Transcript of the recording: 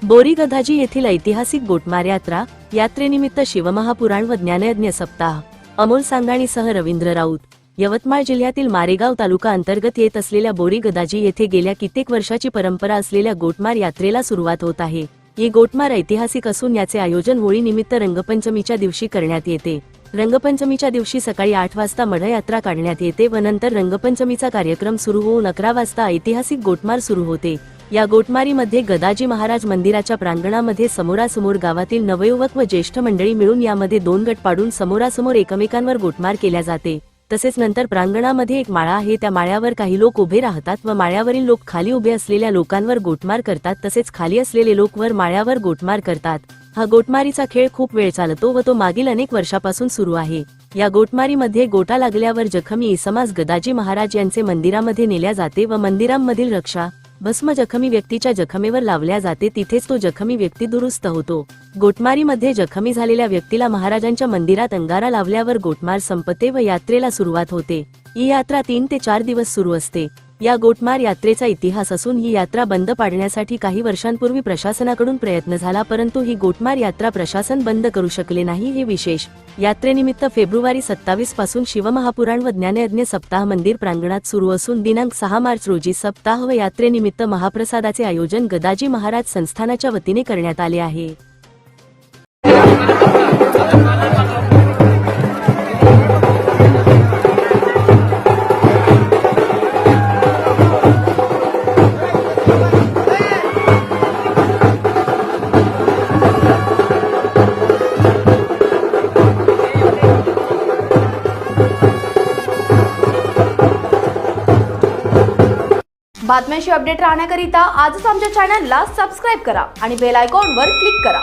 बोरी गधाजी येथील ऐतिहासिक गोटमार यात्रा यात्रेनिमित्त शिवमहापुराण व ज्ञानयज्ञ सप्ताह अमोल सांगाणीसह रवींद्र राऊत। यवतमाळ जिल्ह्यातील मारेगाव तालुका अंतर्गत येत असलेल्या बोरी गधाजी येथे गेल्या कित्येक वर्षाची परंपरा असलेल्या गोटमार यात्रेला सुरुवात होत आहे। ही गोटमार ऐतिहासिक असून याचे आयोजन होळी निमित्त रंगपंचमीच्या दिवशी करण्यात येते। रंगपंचमीच्या दिवशी सकाळी 8 वाजता मढयात्रा काढण्यात येते व नंतर रंगपंचमीचा कार्यक्रम सुरू होऊन 11 वाजता ऐतिहासिक गोटमार सुरू होते। या गोटमारीमध्ये गदाजी महाराज मंदिराच्या प्रांगणामध्ये समोरासमोर गावातील नवयुवक व ज्येष्ठ मंडळी मिळून यामध्ये 2 गट पाडून समोरासमोर एकमेकांवर गोटमार केल्या जाते। तसेच नंतर प्रांगणामध्ये एक माळा आहे, त्या माळ्यावर काही लोक उभे राहतात व माळ्यावरील लोक खाली उभे असलेल्या लोकांवर गोटमार करतात, तसेच खाली असलेले लोक वर माळ्यावर गोटमार करतात। हा गोटमारीचा खेळ खूप वेळ चालतो व तो मागील अनेक वर्षापासून सुरू आहे। या गोटमारीमध्ये गोटा लागल्यावर जखमी इसमास गदाजी महाराज यांचे मंदिरामध्ये नेल्या जाते व मंदिरांमधील रक्षा भस्म जखमी व्यक्तीच्या जखमेवर लावल्या जाते, तिथेच तो जखमी व्यक्ती दुरुस्त होतो। गोटमारीमध्ये जखमी झालेल्या व्यक्तीला महाराजांच्या मंदिरात अंगारा लावल्यावर गोटमार संपते व यात्रेला सुरुवात होते। ही यात्रा 3 ते 4 दिवस सुरू असते। या गोटमार यात्रेचा इतिहास असून ही यात्रा बंद पाडण्यासाठी काही वर्षांपूर्वी प्रशासनाकडून प्रयत्न झाला, परंतु ही गोटमार यात्रा प्रशासन बंद करू शकले नाही, हे विशेष। यात्रेनिमित्त फेब्रुवारी 27 पासून शिवमहापुराण व ज्ञानयज्ञ सप्ताह मंदिर प्रांगणात सुरू असून दिनांक 6 मार्च रोजी सप्ताह व यात्रेनिमित्त महाप्रसादाचे आयोजन गदाजी महाराज संस्थानाच्या वतीने करण्यात आले आहे। बातम्यांशी अपडेट राहण्याकरिता आजच आमच्या चॅनलला सबस्क्राइब करा आणि बेल आयकॉनवर क्लिक करा।